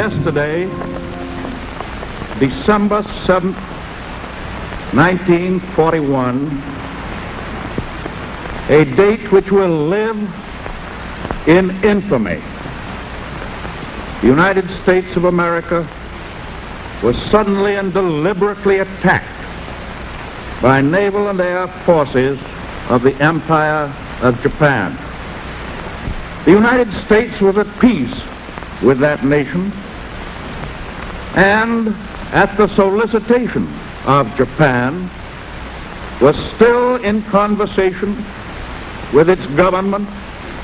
yesterday, December 7th, 1941, a date which will live in infamy. The United States of America was suddenly and deliberately attacked by naval and air forces of the Empire of Japan. The United States was at peace with that nation, and at the solicitation of Japan, was still in conversation with its government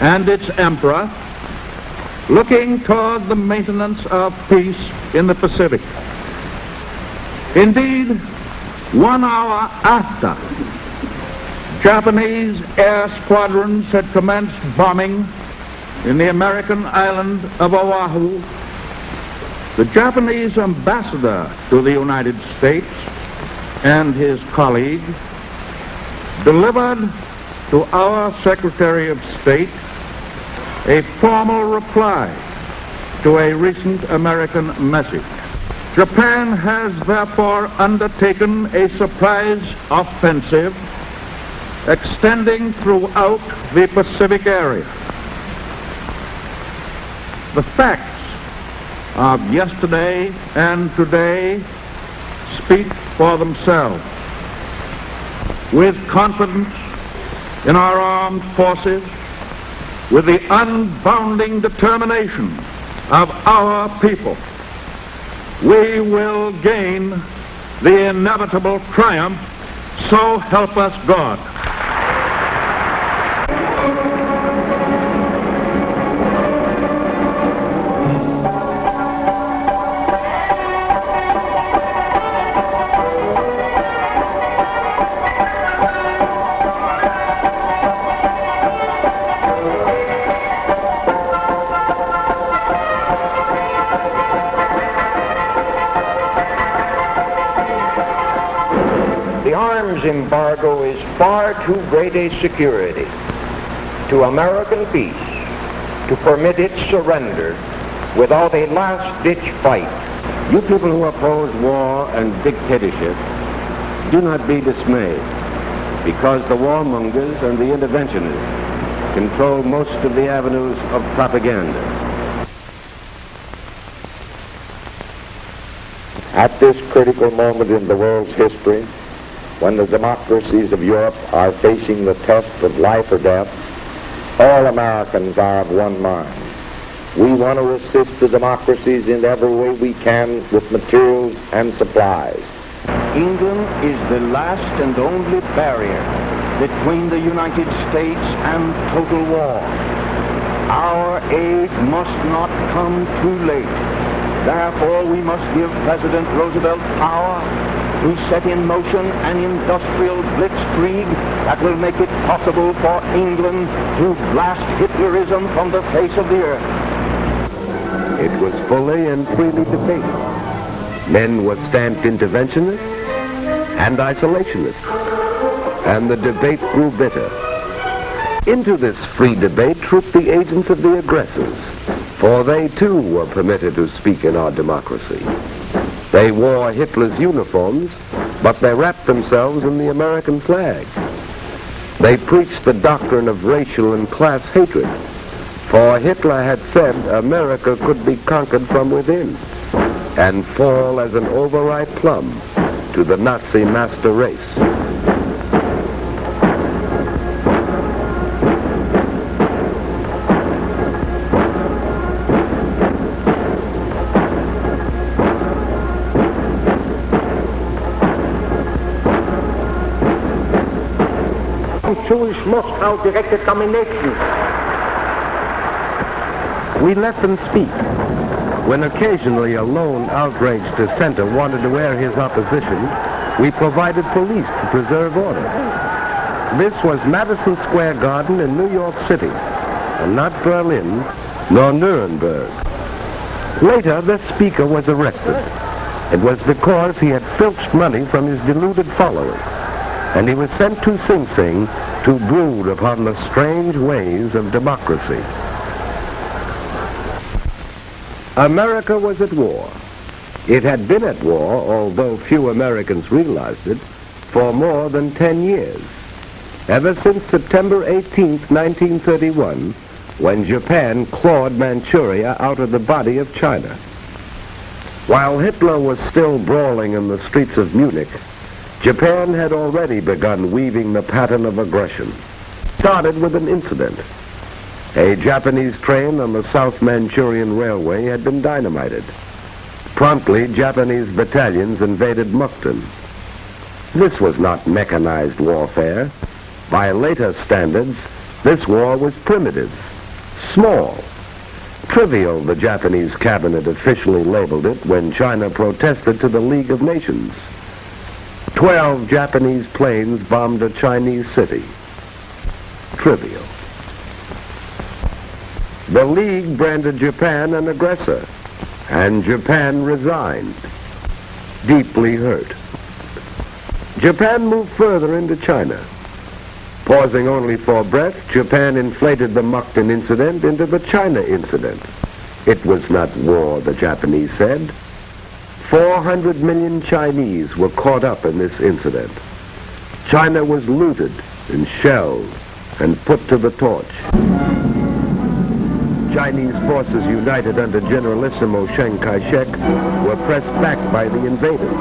and its emperor, looking toward the maintenance of peace in the Pacific. Indeed, 1 hour after Japanese air squadrons had commenced bombing in the American island of Oahu, the Japanese ambassador to the United States and his colleague delivered to our Secretary of State a formal reply to a recent American message. Japan has therefore undertaken a surprise offensive extending throughout the Pacific area. The facts of yesterday and today speak for themselves. With confidence in our armed forces, with the unbounding determination of our people, we will gain the inevitable triumph, so help us God. Embargo is far too great a security to American peace to permit its surrender without a last-ditch fight. You people who oppose war and dictatorship, do not be dismayed, because the warmongers and the interventionists control most of the avenues of propaganda. At this critical moment in the world's history, when the democracies of Europe are facing the test of life or death, all Americans are of one mind. We want to assist the democracies in every way we can with materials and supplies. England is the last and only barrier between the United States and total war. Our aid must not come too late. Therefore, we must give President Roosevelt power to set in motion an industrial blitzkrieg that will make it possible for England to blast Hitlerism from the face of the earth. It was fully and freely debated. Men were stamped interventionists and isolationists, and the debate grew bitter. Into this free debate trooped the agents of the aggressors, for they too were permitted to speak in our democracy. They wore Hitler's uniforms, but they wrapped themselves in the American flag. They preached the doctrine of racial and class hatred, for Hitler had said America could be conquered from within and fall as an overripe plum to the Nazi master race. Jewish Moscow direct examination. We let them speak. When occasionally a lone outraged dissenter wanted to air his opposition, we provided police to preserve order. This was Madison Square Garden in New York City, and not Berlin nor Nuremberg. Later, the speaker was arrested. It was because he had filched money from his deluded followers, and he was sent to Sing Sing to brood upon the strange ways of democracy. America was at war. It had been at war, although few Americans realized it, for more than 10 years. Ever since September 18th, 1931, when Japan clawed Manchuria out of the body of China. While Hitler was still brawling in the streets of Munich, Japan had already begun weaving the pattern of aggression. Started with an incident. A Japanese train on the South Manchurian Railway had been dynamited. Promptly, Japanese battalions invaded Mukden. This was not mechanized warfare. By later standards, this war was primitive, small, trivial, the Japanese cabinet officially labeled it when China protested to the League of Nations. 12 Japanese planes bombed a Chinese city. Trivial. The League branded Japan an aggressor, and Japan resigned, deeply hurt. Japan moved further into China. Pausing only for breath, Japan inflated the Mukden incident into the China incident. It was not war, the Japanese said. 400 million Chinese were caught up in this incident. China was looted and shelled and put to the torch. Chinese forces united under Generalissimo Chiang Kai-shek were pressed back by the invaders.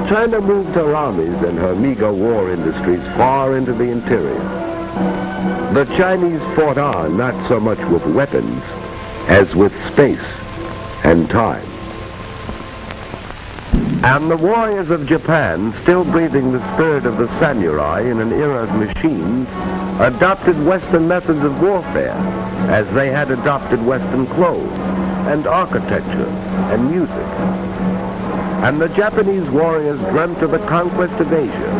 China moved her armies and her meager war industries far into the interior. The Chinese fought on not so much with weapons as with space and time. And the warriors of Japan, still breathing the spirit of the samurai in an era of machines, adopted Western methods of warfare as they had adopted Western clothes and architecture and music. And the Japanese warriors dreamt of the conquest of Asia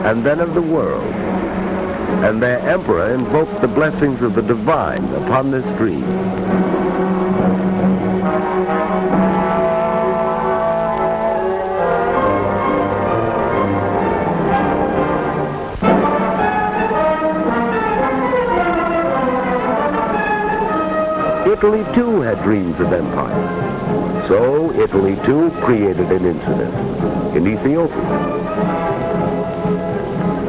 and then of the world. And their emperor invoked the blessings of the divine upon this dream. Italy too had dreams of empire. So Italy too created an incident in Ethiopia.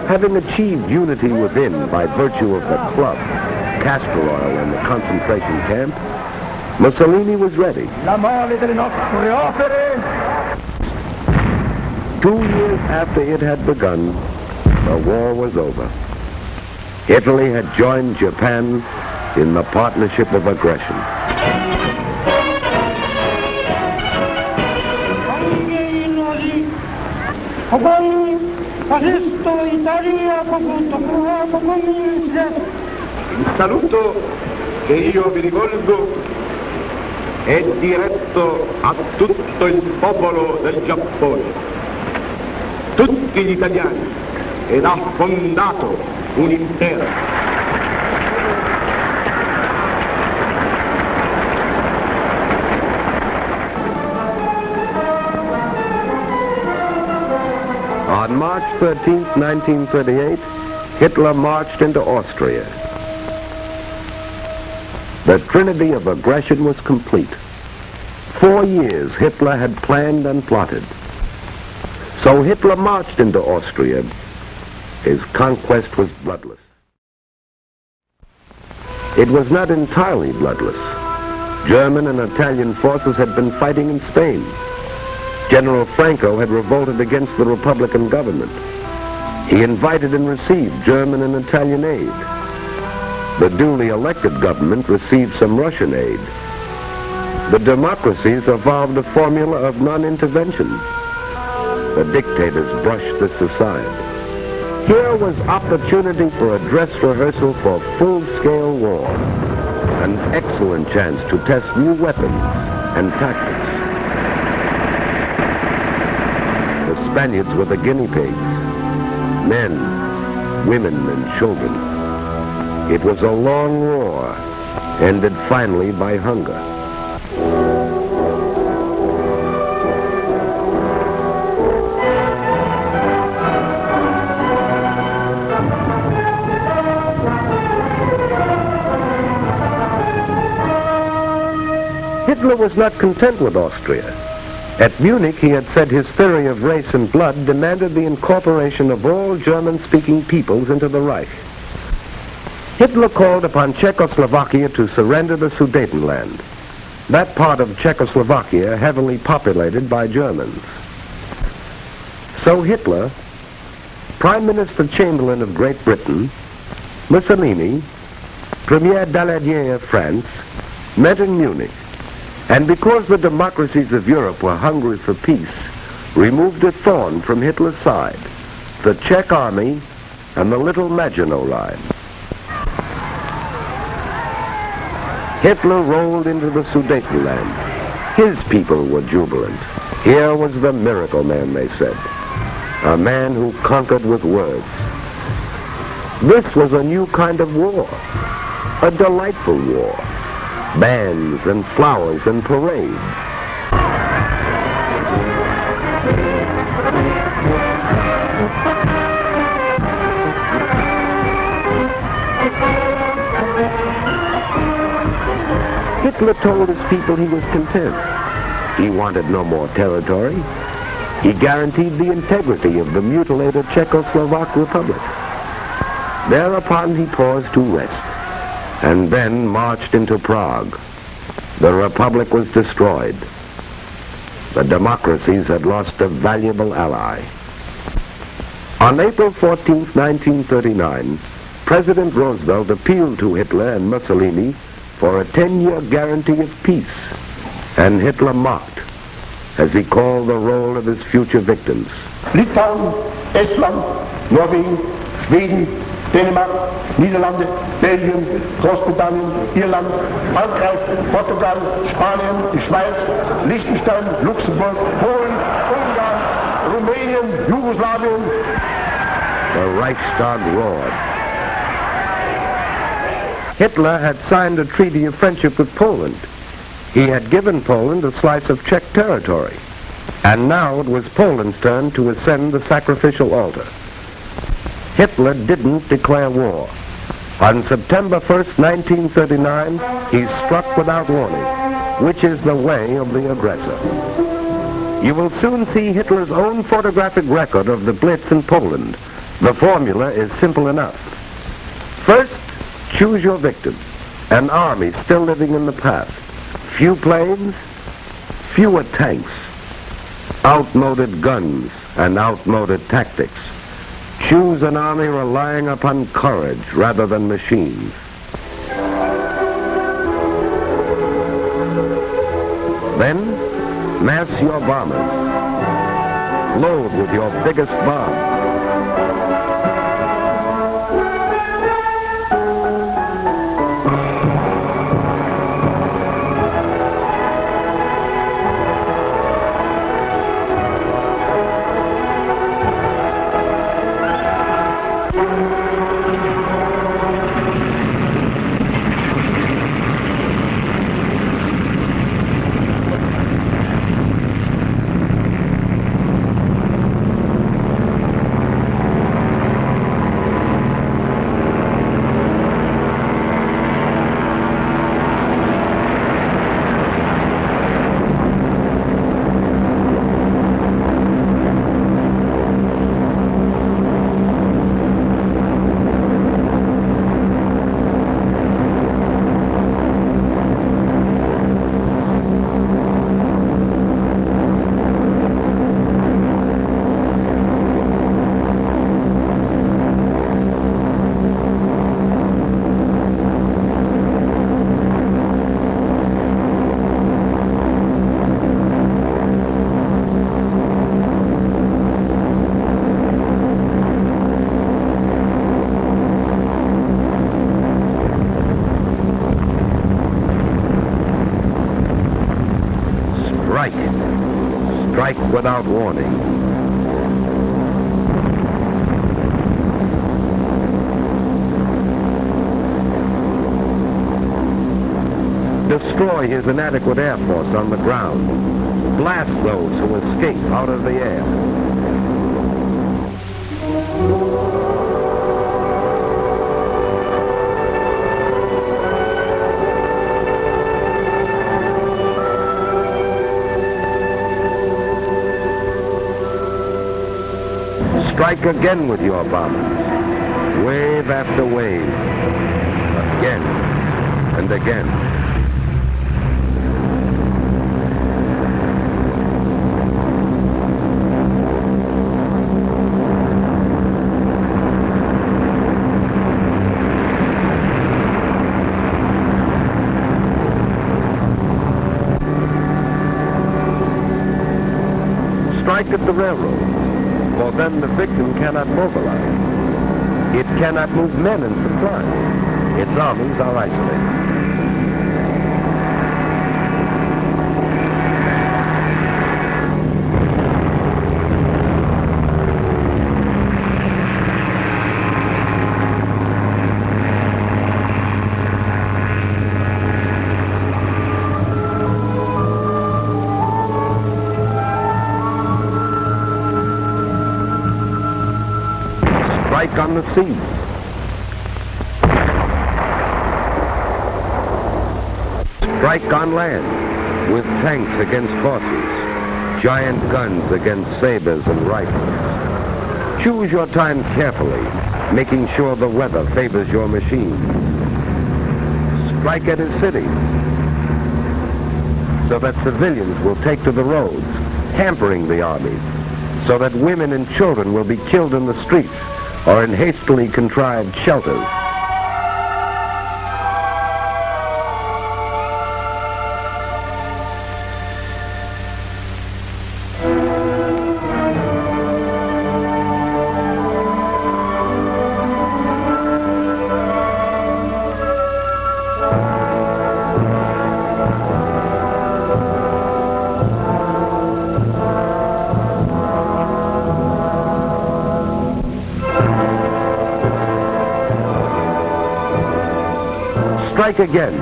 Having achieved unity within by virtue of the club, castor oil, and the concentration camp, Mussolini was ready. 2 years after it had begun, the war was over. Italy had joined Japan in the partnership of aggression. Il saluto che io vi rivolgo è diretto a tutto il popolo del Giappone, tutti gli italiani, ed ha fondato un impero. On March 13, 1938, Hitler marched into Austria. The trinity of aggression was complete. 4 years Hitler had planned and plotted. So Hitler marched into Austria. His conquest was bloodless. It was not entirely bloodless. German and Italian forces had been fighting in Spain. General Franco had revolted against the Republican government. He invited and received German and Italian aid. The duly elected government received some Russian aid. The democracies evolved a formula of non-intervention. The dictators brushed this aside. Here was opportunity for a dress rehearsal for full-scale war. An excellent chance to test new weapons and tactics. The Spaniards were the guinea pigs. Men, women, and children. It was a long war, ended finally by hunger. Hitler was not content with Austria. At Munich, he had said his theory of race and blood demanded the incorporation of all German-speaking peoples into the Reich. Hitler called upon Czechoslovakia to surrender the Sudetenland, that part of Czechoslovakia heavily populated by Germans. So Hitler, Prime Minister Chamberlain of Great Britain, Mussolini, Premier Daladier of France, met in Munich, and because the democracies of Europe were hungry for peace, removed a thorn from Hitler's side, the Czech army and the Little Maginot Line. Hitler rolled into the Sudetenland. His people were jubilant. Here was the miracle man, they said, a man who conquered with words. This was a new kind of war, a delightful war. Bands and flowers and parades. Hitler told his people he was content. He wanted no more territory. He guaranteed the integrity of the mutilated Czechoslovak Republic. Thereupon he paused to rest, and then marched into Prague. The Republic was destroyed. The democracies had lost a valuable ally. On April 14, 1939, President Roosevelt appealed to Hitler and Mussolini for a 10-year guarantee of peace, and Hitler mocked as he called the roll of his future victims. Litauen, Estland, Norwegen, Schweden, Dänemark, Niederlande, Belgien, Großbritannien, Irland, Frankreich, Portugal, Spanien, die Schweiz, Liechtenstein, Luxemburg, Polen, Ungarn, Rumänien, Jugoslawien. The Reichstag roared. Hitler had signed a treaty of friendship with Poland. He had given Poland a slice of Czech territory, and now it was Poland's turn to ascend the sacrificial altar. Hitler didn't declare war. On September 1st, 1939, he struck without warning, which is the way of the aggressor. You will soon see Hitler's own photographic record of the Blitz in Poland. The formula is simple enough. First, choose your victim, an army still living in the past. Few planes, fewer tanks, outmoded guns and outmoded tactics. Choose an army relying upon courage rather than machines. Then, mass your bombers. Load with your biggest bomb. Strike without warning. Destroy his inadequate air force on the ground. Blast those who escape out of the air. Strike again with your bombers, wave after wave, again and again. Strike at the railroad, for then the victim cannot mobilize. It cannot move men and supplies. Its armies are isolated. Strike on the sea. Strike on land, with tanks against horses, giant guns against sabers and rifles. Choose your time carefully, making sure the weather favors your machine. Strike at his city, so that civilians will take to the roads, hampering the armies, so that women and children will be killed in the streets or in hastily contrived shelters. Strike again.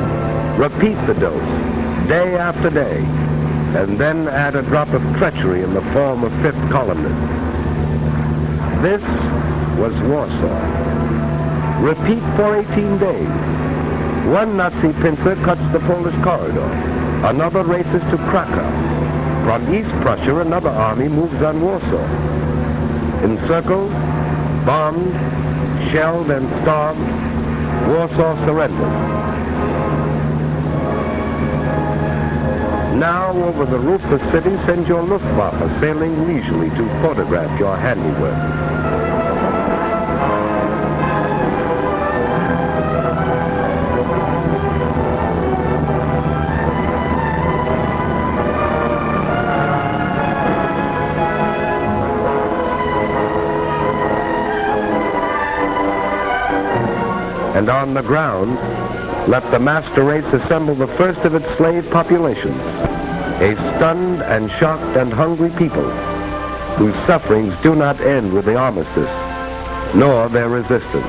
Repeat the dose, day after day, and then add a drop of treachery in the form of fifth columnists. This was Warsaw. Repeat for 18 days. One Nazi pincer cuts the Polish corridor. Another races to Krakow. From East Prussia, another army moves on Warsaw. Encircled, bombed, shelled, and starved, Warsaw surrendered. Now, over the roofless city, send your Luftwaffe sailing leisurely to photograph your handiwork. And on the ground, let the master race assemble the first of its slave populations, a stunned and shocked and hungry people whose sufferings do not end with the armistice, nor their resistance.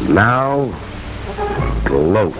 Now, gloat.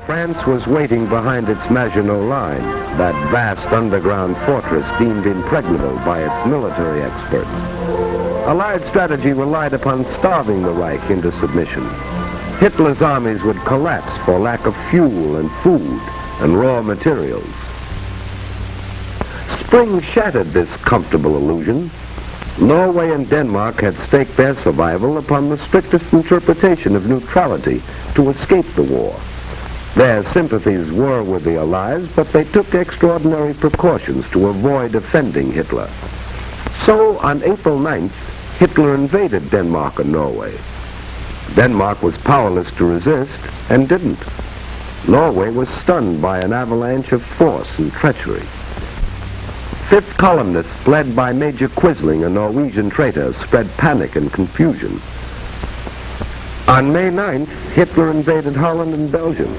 France was waiting behind its Maginot Line, that vast underground fortress deemed impregnable by its military experts. Allied strategy relied upon starving the Reich into submission. Hitler's armies would collapse for lack of fuel and food and raw materials. Spring shattered this comfortable illusion. Norway and Denmark had staked their survival upon the strictest interpretation of neutrality to escape the war. Their sympathies were with the Allies, but they took extraordinary precautions to avoid offending Hitler. So, on April 9th, Hitler invaded Denmark and Norway. Denmark was powerless to resist and didn't. Norway was stunned by an avalanche of force and treachery. Fifth columnists, led by Major Quisling, a Norwegian traitor, spread panic and confusion. On May 9th, Hitler invaded Holland and Belgium.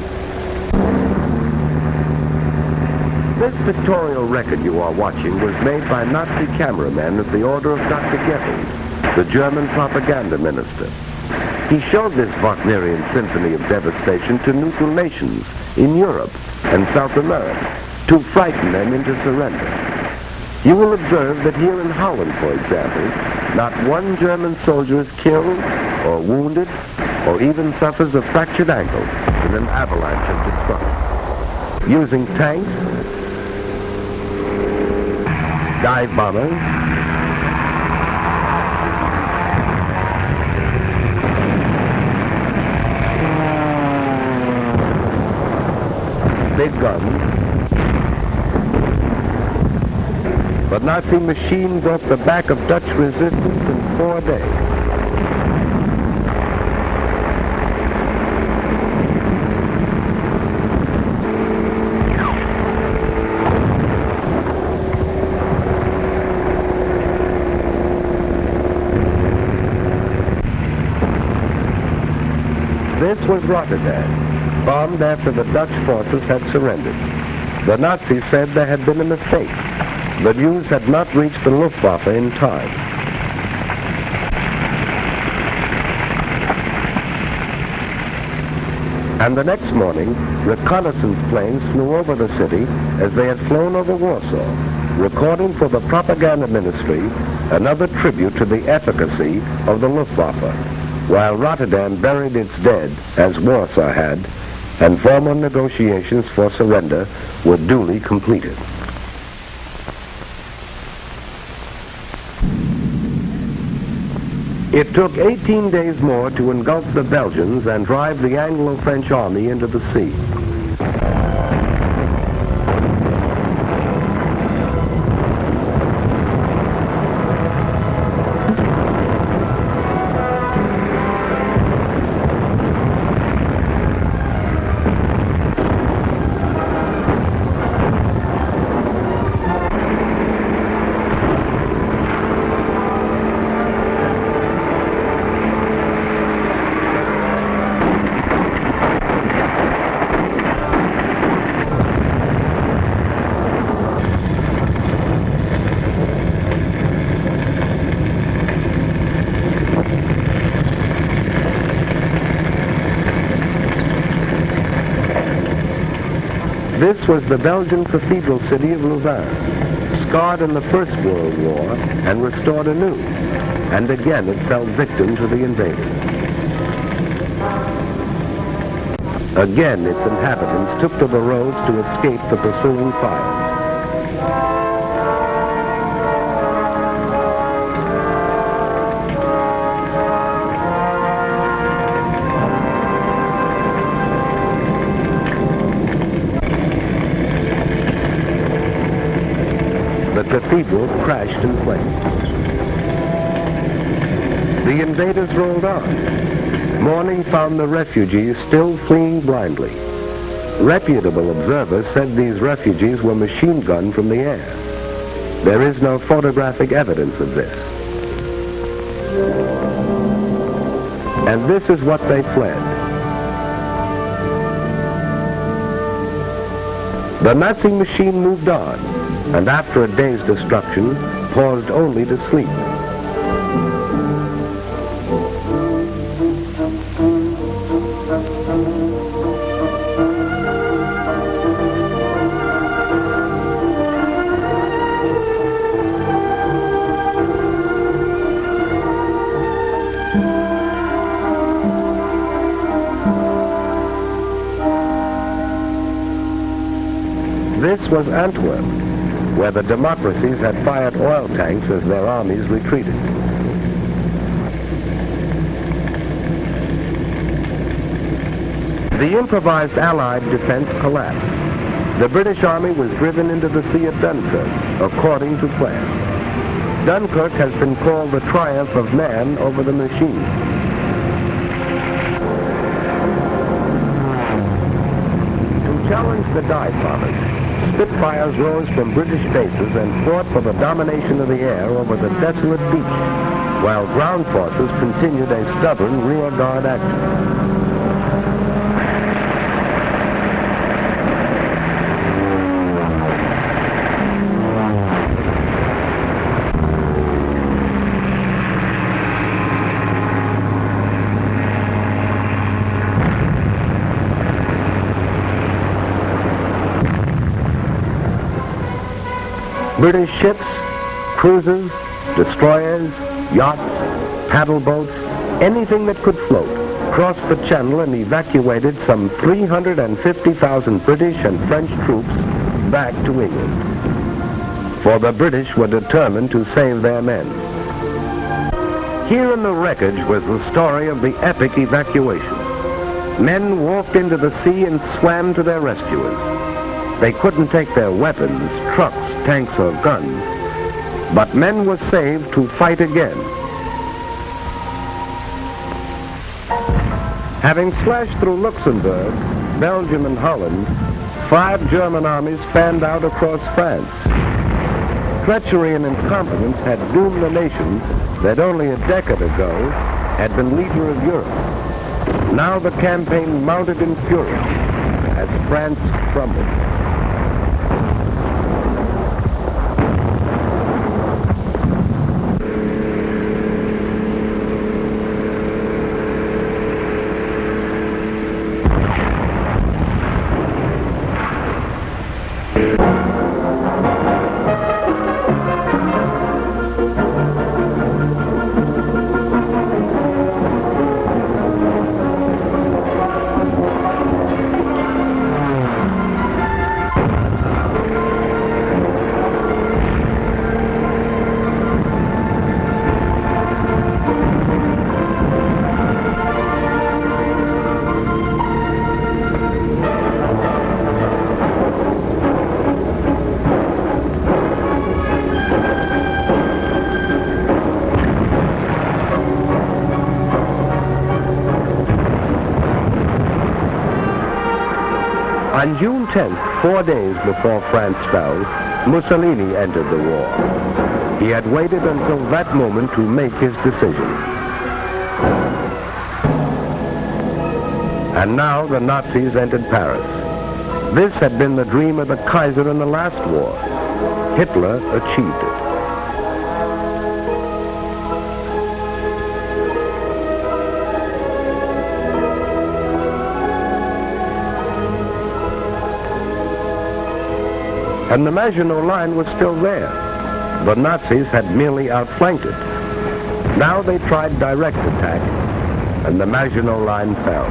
This pictorial record you are watching was made by Nazi cameramen at the order of Dr. Goebbels, the German propaganda minister. He showed this Wagnerian symphony of devastation to neutral nations in Europe and South America to frighten them into surrender. You will observe that here in Holland, for example, not one German soldier is killed or wounded or even suffers a fractured ankle in an avalanche of destruction. Using tanks, dive bombers, big guns, the Nazi machine broke the back of Dutch resistance in 4 days. This was Rotterdam, bombed after the Dutch forces had surrendered. The Nazis said there had been a mistake. The news had not reached the Luftwaffe in time. And the next morning, reconnaissance planes flew over the city as they had flown over Warsaw, recording for the propaganda ministry another tribute to the efficacy of the Luftwaffe, while Rotterdam buried its dead, as Warsaw had, and formal negotiations for surrender were duly completed. It took 18 days more to engulf the Belgians and drive the Anglo-French army into the sea. This was the Belgian cathedral city of Louvain, scarred in the First World War and restored anew, and again it fell victim to the invaders. Again its inhabitants took to the roads to escape the pursuing fire. The cathedral crashed in flames. The invaders rolled on. Morning found the refugees still fleeing blindly. Reputable observers said these refugees were machine gunned from the air. There is no photographic evidence of this. And this is what they fled. The Nazi machine moved on, and after a day's destruction, paused only to sleep. This was Antwerp, where the democracies had fired oil tanks as their armies retreated. The improvised Allied defense collapsed. The British Army was driven into the Sea of Dunkirk, according to plan. Dunkirk has been called the triumph of man over the machine. To challenge the dye farmers, Spitfires rose from British bases and fought for the domination of the air over the desolate beach, while ground forces continued a stubborn rear guard action. British ships, cruisers, destroyers, yachts, paddle boats, anything that could float, crossed the channel and evacuated some 350,000 British and French troops back to England. For the British were determined to save their men. Here in the wreckage was the story of the epic evacuation. Men walked into the sea and swam to their rescuers. They couldn't take their weapons, trucks, tanks, or guns, but men were saved to fight again. Having slashed through Luxembourg, Belgium, and Holland, 5 German armies fanned out across France. Treachery and incompetence had doomed the nation that only a decade ago had been leader of Europe. Now the campaign mounted in fury as France crumbled. On June 10th, 4 days before France fell, Mussolini entered the war. He had waited until that moment to make his decision. And now the Nazis entered Paris. This had been the dream of the Kaiser in the last war. Hitler achieved it. And the Maginot Line was still there. The Nazis had merely outflanked it. Now they tried direct attack, and the Maginot Line fell.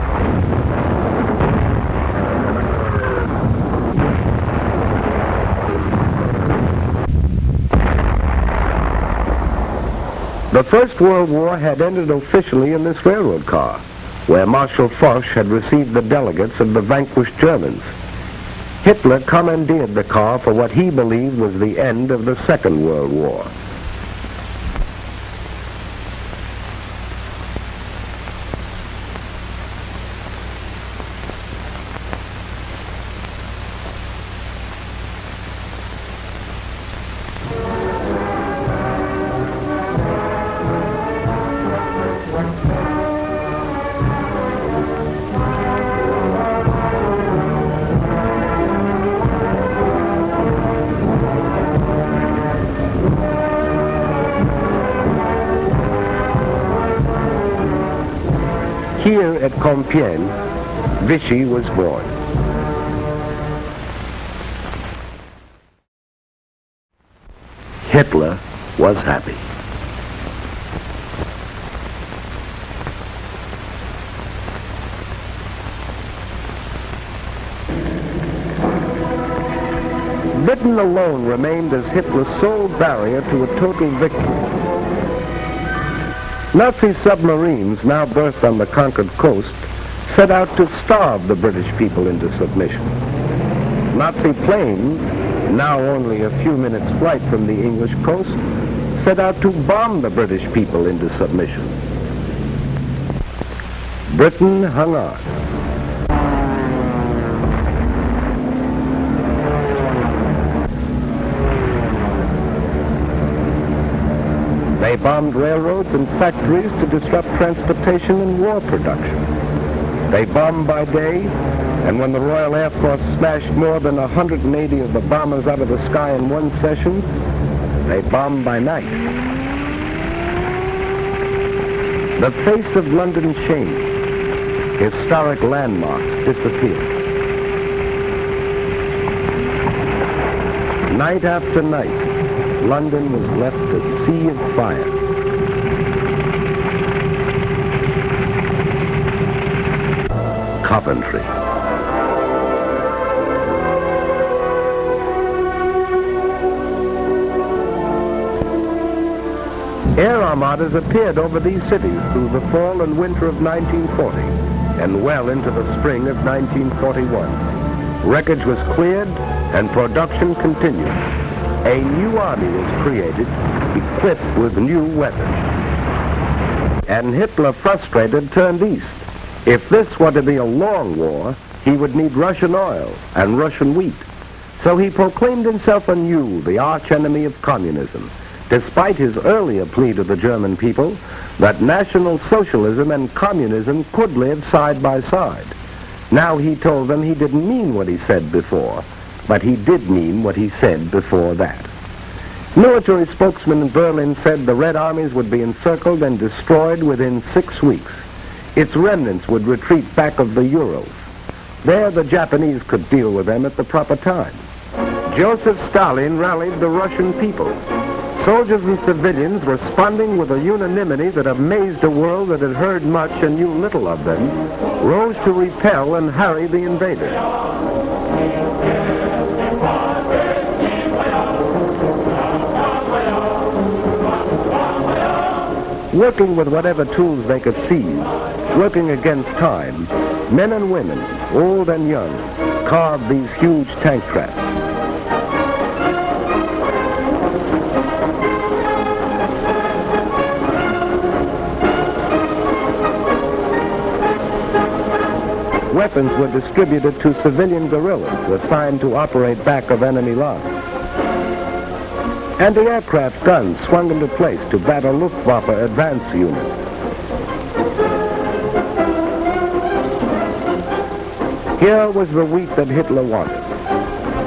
The First World War had ended officially in this railroad car, where Marshal Foch had received the delegates of the vanquished Germans. Hitler commandeered the car for what he believed was the end of the Second World War. Here at Compiègne, Vichy was born. Hitler was happy. Britain alone remained as Hitler's sole barrier to a total victory. Nazi submarines, now berthed on the conquered coast, set out to starve the British people into submission. Nazi planes, now only a few minutes' flight from the English coast, set out to bomb the British people into submission. Britain hung on. They bombed railroads and factories to disrupt transportation and war production. They bombed by day, and when the Royal Air Force smashed more than 180 of the bombers out of the sky in one session, they bombed by night. The face of London changed. Historic landmarks disappeared. Night after night, London was left a sea of fire. Coventry. Air armadas appeared over these cities through the fall and winter of 1940 and well into the spring of 1941. Wreckage was cleared and production continued. A new army was created, equipped with new weapons. And Hitler, frustrated, turned east. If this were to be a long war, he would need Russian oil and Russian wheat. So he proclaimed himself anew the archenemy of communism, despite his earlier plea to the German people that National Socialism and communism could live side by side. Now he told them he didn't mean what he said before, but he did mean what he said before that. Military spokesman in Berlin said the Red Armies would be encircled and destroyed within 6 weeks. Its remnants would retreat back of the Urals. There the Japanese could deal with them at the proper time. Joseph Stalin rallied the Russian people. Soldiers and civilians responding with a unanimity that amazed a world that had heard much and knew little of them, rose to repel and harry the invaders. Working with whatever tools they could seize, working against time, men and women, old and young, carved these huge tank traps. Weapons were distributed to civilian guerrillas assigned to operate back of enemy lines. Anti-aircraft guns swung into place to battle Luftwaffe advance units. Here was the wheat that Hitler wanted,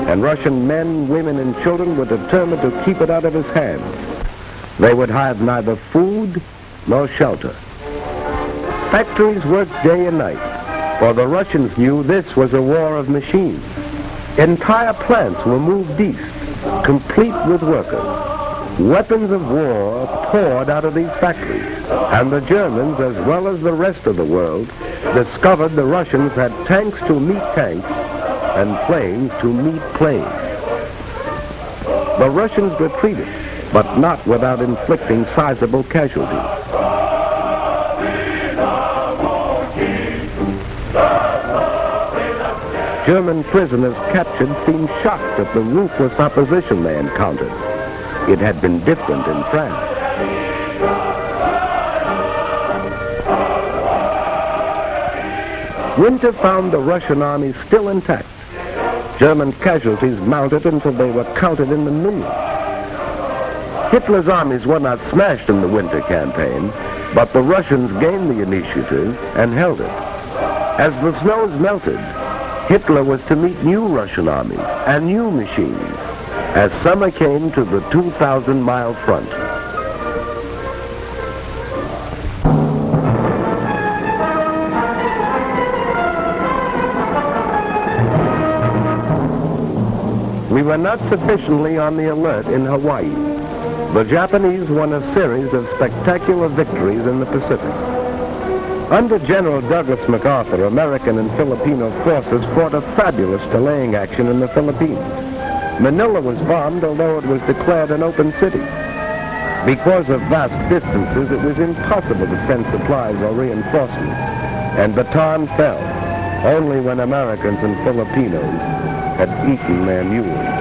and Russian men, women, and children were determined to keep it out of his hands. They would have neither food nor shelter. Factories worked day and night, for the Russians knew this was a war of machines. Entire plants were moved east, complete with workers. Weapons of war poured out of these factories, and the Germans, as well as the rest of the world, discovered the Russians had tanks to meet tanks and planes to meet planes. The Russians retreated, but not without inflicting sizable casualties. German prisoners captured seemed shocked at the ruthless opposition they encountered. It had been different in France. Winter found the Russian army still intact. German casualties mounted until they were counted in the millions. Hitler's armies were not smashed in the winter campaign, but the Russians gained the initiative and held it. As the snows melted, Hitler was to meet new Russian armies and new machines as summer came to the 2,000-mile front. We were not sufficiently on the alert in Hawaii. The Japanese won a series of spectacular victories in the Pacific. Under General Douglas MacArthur, American and Filipino forces fought a fabulous delaying action in the Philippines. Manila was bombed, although it was declared an open city. Because of vast distances, it was impossible to send supplies or reinforcements, and Bataan fell only when Americans and Filipinos had eaten their mules.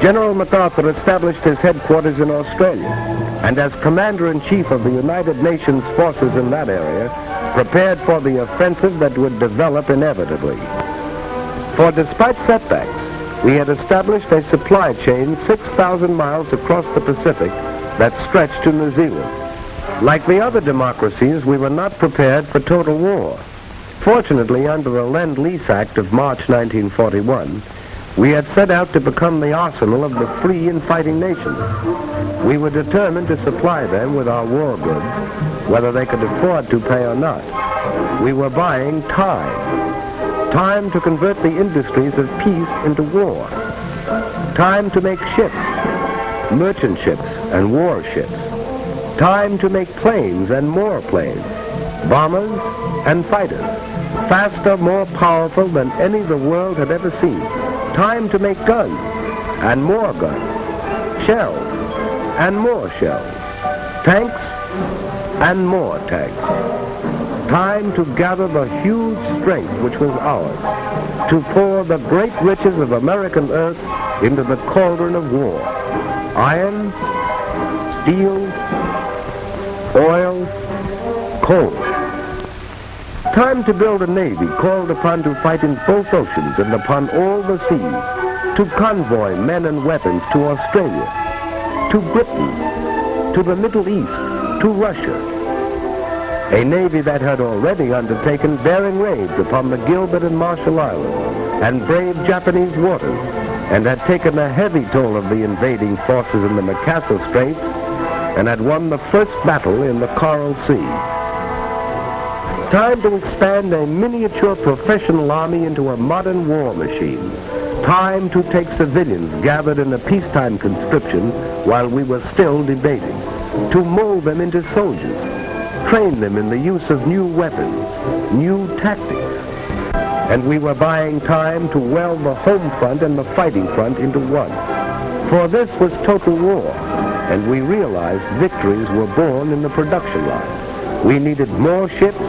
General MacArthur established his headquarters in Australia, and as Commander-in-Chief of the United Nations forces in that area, prepared for the offensive that would develop inevitably. For despite setbacks, we had established a supply chain 6,000 miles across the Pacific that stretched to New Zealand. Like the other democracies, we were not prepared for total war. Fortunately, under the Lend-Lease Act of March 1941, we had set out to become the arsenal of the free and fighting nations. We were determined to supply them with our war goods, whether they could afford to pay or not. We were buying time. Time to convert the industries of peace into war. Time to make ships, merchant ships and warships. Time to make planes and more planes, bombers and fighters, faster, more powerful than any the world had ever seen. Time to make guns, and more guns, shells, and more shells, tanks, and more tanks. Time to gather the huge strength which was ours, to pour the great riches of American earth into the cauldron of war. Iron, steel, oil, coal. Time to build a navy called upon to fight in both oceans and upon all the seas, to convoy men and weapons to Australia, to Britain, to the Middle East, to Russia. A navy that had already undertaken daring raids upon the Gilbert and Marshall Islands and braved Japanese waters, and had taken a heavy toll of the invading forces in the Makassar Straits, and had won the first battle in the Coral Sea. Time to expand a miniature professional army into a modern war machine. Time to take civilians gathered in a peacetime conscription while we were still debating. To mold them into soldiers. Train them in the use of new weapons, new tactics. And we were buying time to weld the home front and the fighting front into one. For this was total war, and we realized victories were born in the production line. We needed more ships,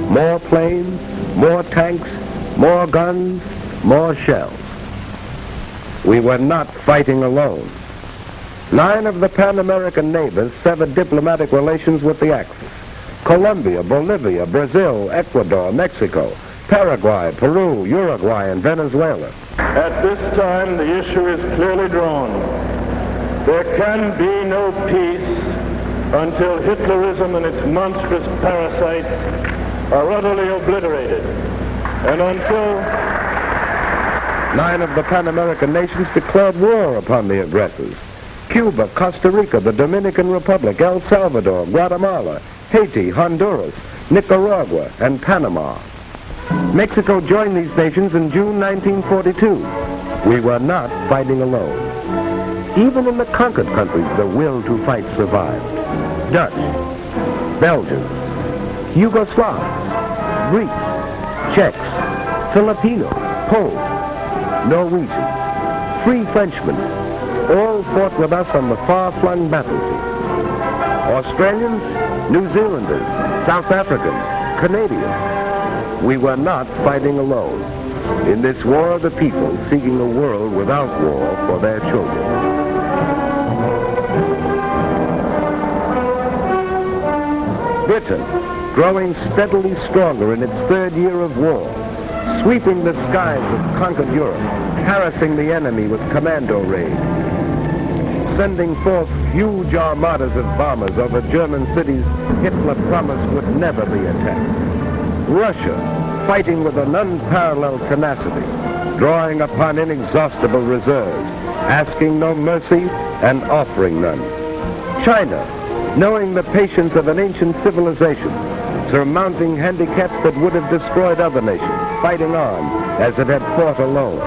more planes, more tanks, more guns, more shells. We were not fighting alone. 9 of the Pan-American neighbors severed diplomatic relations with the Axis. Colombia, Bolivia, Brazil, Ecuador, Mexico, Paraguay, Peru, Uruguay, and Venezuela. At this time, the issue is clearly drawn. There can be no peace until Hitlerism and its monstrous parasites are utterly obliterated, and until 9 of the Pan-American nations declared war upon the aggressors. Cuba, Costa Rica, the Dominican Republic, El Salvador, Guatemala, Haiti, Honduras, Nicaragua, and Panama. Mexico joined these nations in June 1942. We were not fighting alone. Even in the conquered countries, the will to fight survived. Dutch, Belgians, Yugoslavs, Greeks, Czechs, Filipinos, Poles, Norwegians, free Frenchmen, all fought with us on the far-flung battlefield. Australians, New Zealanders, South Africans, Canadians. We were not fighting alone in this war of the people seeking a world without war for their children. Britain, growing steadily stronger in its 3rd year of war, sweeping the skies of conquered Europe, harassing the enemy with commando raids, sending forth huge armadas of bombers over German cities Hitler promised would never be attacked. Russia, fighting with an unparalleled tenacity, drawing upon inexhaustible reserves, asking no mercy and offering none. China, knowing the patience of an ancient civilization, surmounting handicaps that would have destroyed other nations, fighting on as it had fought alone.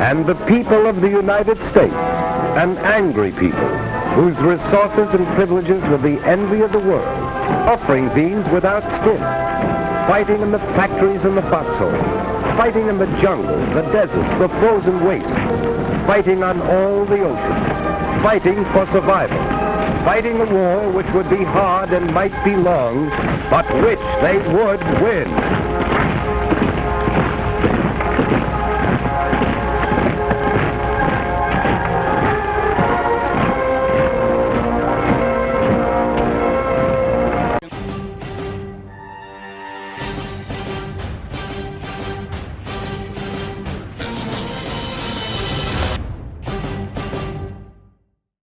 And the people of the United States, an angry people, whose resources and privileges were the envy of the world, offering these without stint, fighting in the factories and the foxholes, fighting in the jungles, the deserts, the frozen wastes, fighting on all the oceans, fighting for survival, fighting a war which would be hard and might be long, but which they would win.